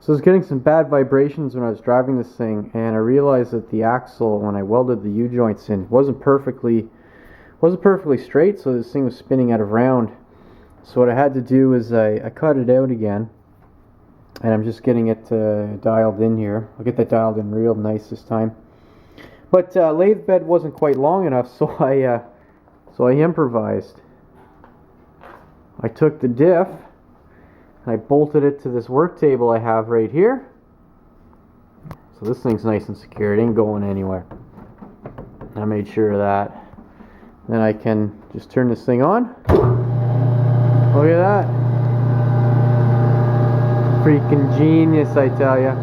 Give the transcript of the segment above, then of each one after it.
So I was getting some bad vibrations when I was driving this thing, and I realized that the axle, when I welded the U-joints in, wasn't perfectly straight, so this thing was spinning out of round. So what I had to do is I cut it out again, and I'm just getting it dialed in here. I'll get that dialed in real nice this time. But lathe bed wasn't quite long enough, so I improvised. I took the diff, I bolted it to this work table I have right here. So this thing's nice and secure, it ain't going anywhere. I made sure of that. Then I can just turn this thing on. Look at that. Freaking genius, I tell ya.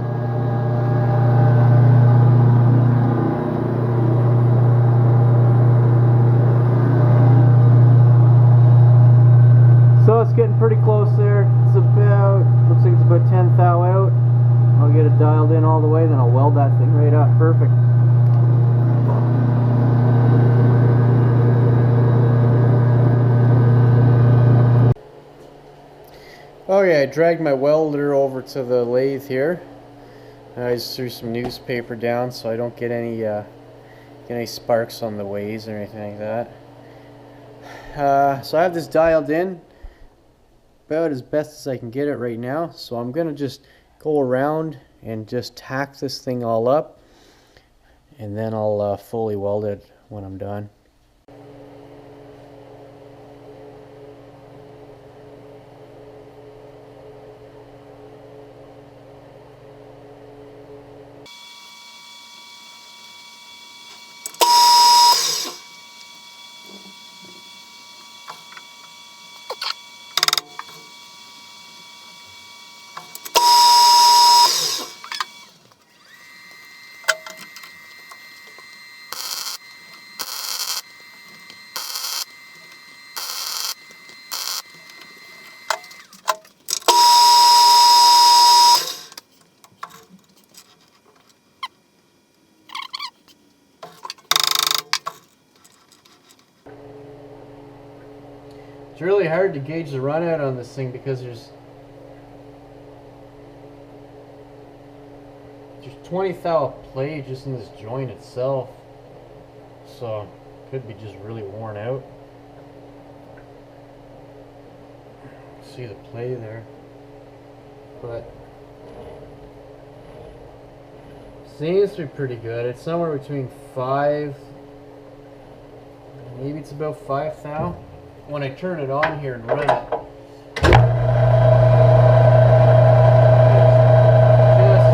So it's getting pretty close there. It's about, looks like it's about 10 thou out. I'll get it dialed in all the way, then I'll weld that thing right up. Perfect. Okay, I dragged my welder over to the lathe here. I just threw some newspaper down so I don't get any sparks on the ways or anything like that. So I have this dialed in about as best as I can get it right now. So I'm gonna just go around and just tack this thing all up, and then I'll fully weld it when I'm done. It's really hard to gauge the run out on this thing because there's 20 thou of play just in this joint itself, so it could be just really worn out. See the play there, but seems to be pretty good. It's somewhere between 5, maybe it's about 5 thou. When I turn it on here and run it, just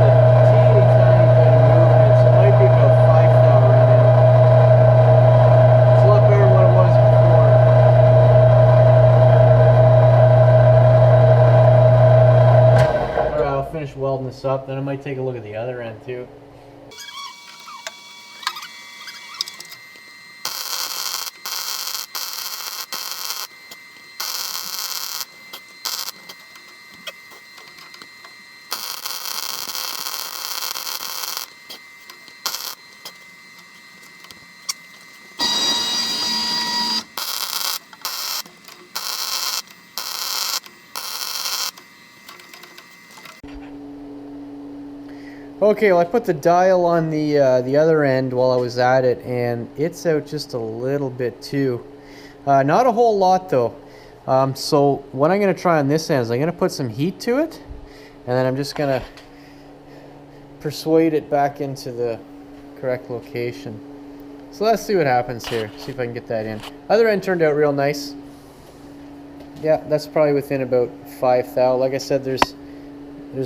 a teeny tiny bit of movement, so it might be about 5 thou right now. It's a lot better than what it was before. Alright, I'll finish welding this up, then I might take a look at the other end too. Okay, well I put the dial on the other end while I was at it, and it's out just a little bit too. Not a whole lot though. So what I'm going to try on this end is I'm going to put some heat to it, and then I'm just going to persuade it back into the correct location. So let's see what happens here. See if I can get that in. Other end turned out real nice. Yeah, that's probably within about 5 thou. Like I said, there's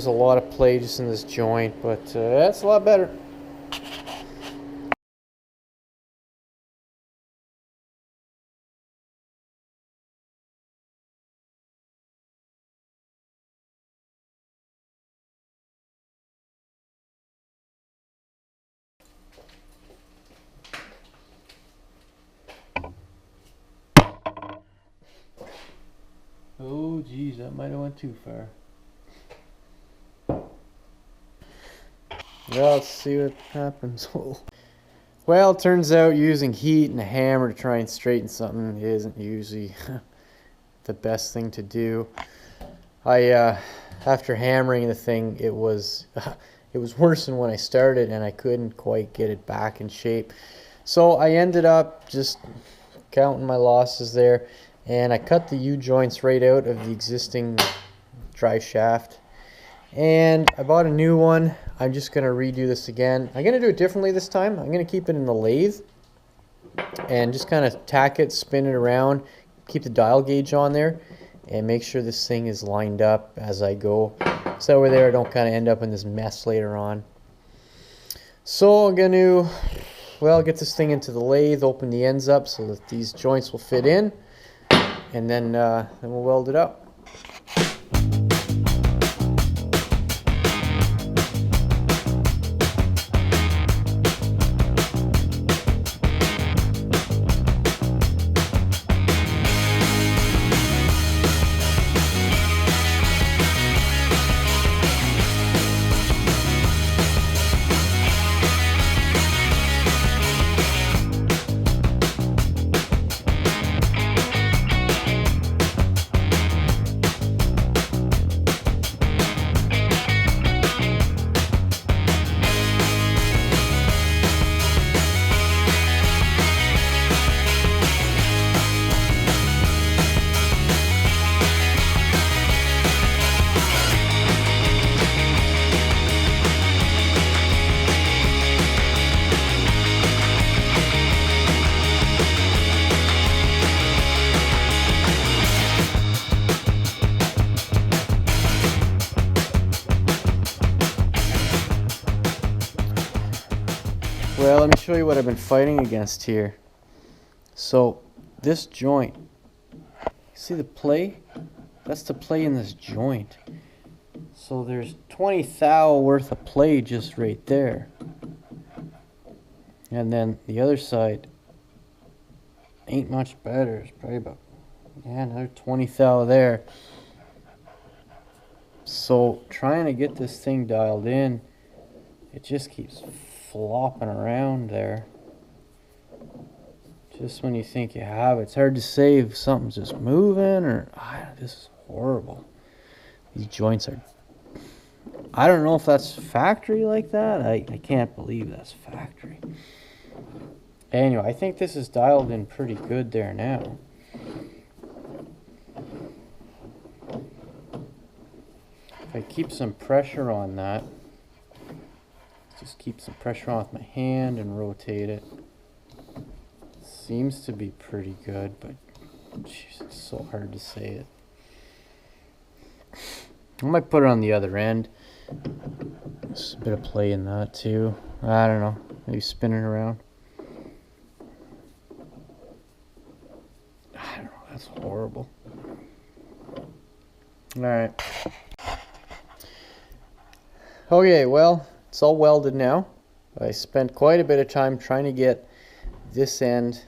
a lot of play just in this joint, but that's a lot better. Oh geez, that might have went too far. Well, let's see what happens. Well, it turns out using heat and a hammer to try and straighten something isn't usually the best thing to do. I after hammering the thing, it was it was worse than when I started, and I couldn't quite get it back in shape. So I ended up just counting my losses there, and I cut the U-joints right out of the existing drive shaft, and I bought a new one. I'm just going to redo this again. I'm going to do it differently this time. I'm going to keep it in the lathe and just kind of tack it, spin it around, keep the dial gauge on there, and make sure this thing is lined up as I go, so over there I don't kind of end up in this mess later on. So I'm going to, well, get this thing into the lathe, open the ends up so that these joints will fit in, and then we'll weld it up. Well, let me show you what I've been fighting against here. So this joint, see the play? That's the play in this joint. So there's 20 thou worth of play just right there. And then the other side ain't much better. It's probably about, yeah, another 20 thou there. So trying to get this thing dialed in, it just keeps flopping around there. Just when you think you have it, it's hard to say if something's just moving or this is horrible. These joints are, I don't know if that's factory like that. I can't believe that's factory. Anyway, I think this is dialed in pretty good there now. If I keep some pressure on that, just keep some pressure on with my hand and rotate it. Seems to be pretty good, but geez, it's so hard to say it. I might put it on the other end. There's a bit of play in that too. I don't know. Maybe spin it around. I don't know. That's horrible. Alright. Okay, well, it's all welded now. I spent quite a bit of time trying to get this end,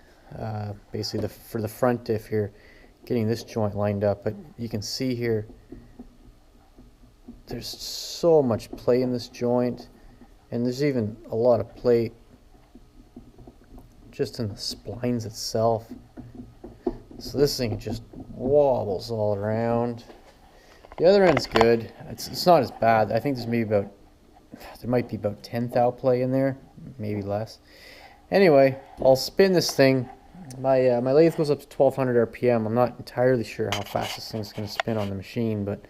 basically for the front diff here, getting this joint lined up. But you can see here, there's so much play in this joint, and there's even a lot of play just in the splines itself. So this thing just wobbles all around. The other end's good. It's not as bad. I think there's maybe about, there might be about 10 thou play in there, maybe less. Anyway, I'll spin this thing. My lathe goes up to 1200 RPM. I'm not entirely sure how fast this thing's going to spin on the machine, but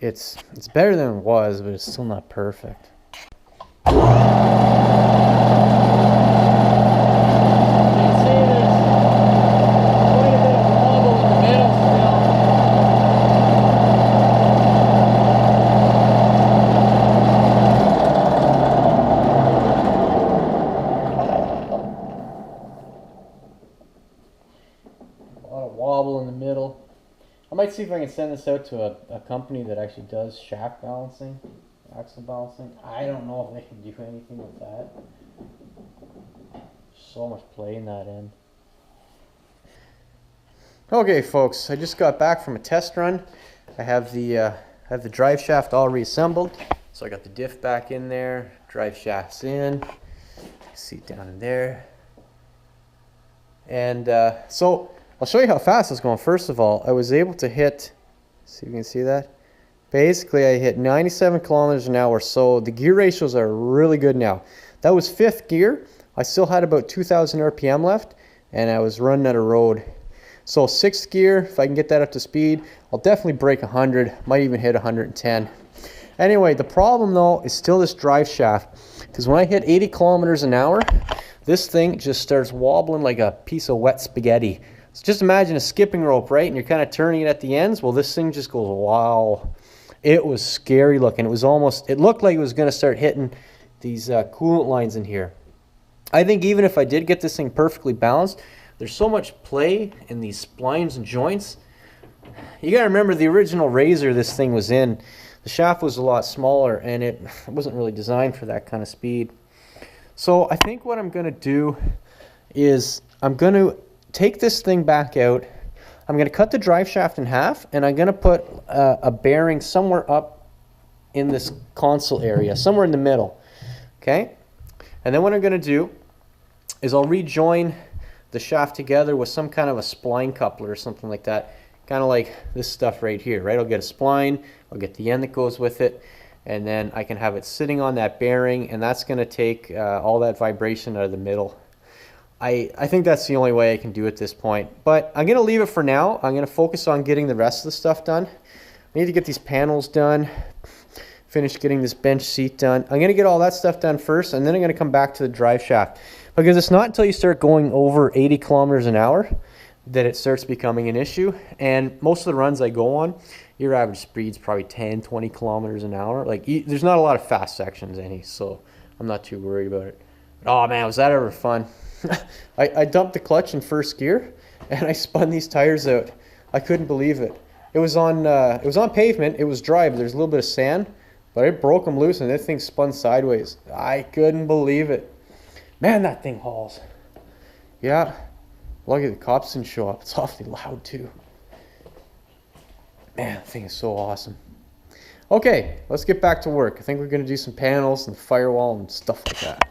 it's better than it was, but it's still not perfect. Wobble in the middle. I might see if I can send this out to a company that actually does shaft balancing, axle balancing. I don't know if they can do anything with that. So much play in that end. Okay, folks, I just got back from a test run. I have the drive shaft all reassembled. So I got the diff back in there, drive shaft's in. See it down in there. And so I'll show you how fast it's going. First of all, I was able to hit, see if you can see that, Basically, I hit 97 kilometers an hour, so the gear ratios are really good now. That was 5th gear. I still had about 2,000 RPM left, and I was running out of road. So 6th gear, if I can get that up to speed, I'll definitely break 100, might even hit 110. Anyway, the problem though is still this drive shaft, because when I hit 80 kilometers an hour, this thing just starts wobbling like a piece of wet spaghetti. So just imagine a skipping rope, right? And you're kind of turning it at the ends. Well, this thing just goes, wow. It was scary looking. It looked like it was going to start hitting these coolant lines in here. I think even if I did get this thing perfectly balanced, there's so much play in these splines and joints. You got to remember the original Razor this thing was in. The shaft was a lot smaller, and it wasn't really designed for that kind of speed. So I think what I'm going to do is I'm going to take this thing back out. I'm going to cut the drive shaft in half, and I'm going to put a bearing somewhere up in this console area, somewhere in the middle. Okay? And then what I'm going to do is I'll rejoin the shaft together with some kind of a spline coupler or something like that. Kind of like this stuff right here, right? I'll get a spline, I'll get the end that goes with it, and then I can have it sitting on that bearing, and that's going to take all that vibration out of the middle. I think that's the only way I can do it at this point. But I'm going to leave it for now. I'm going to focus on getting the rest of the stuff done. I need to get these panels done, finish getting this bench seat done. I'm going to get all that stuff done first, and then I'm going to come back to the drive shaft. Because it's not until you start going over 80 kilometers an hour that it starts becoming an issue. And most of the runs I go on, your average speed's probably 10, 20 kilometers an hour. Like, there's not a lot of fast sections any, so I'm not too worried about it. But, oh man, was that ever fun. I dumped the clutch in first gear, and I spun these tires out. I couldn't believe it. It was on pavement. It was dry, but there's a little bit of sand. But I broke them loose, and that thing spun sideways. I couldn't believe it. Man, that thing hauls. Yeah. Lucky the cops didn't show up. It's awfully loud, too. Man, that thing is so awesome. Okay, let's get back to work. I think we're going to do some panels and firewall and stuff like that.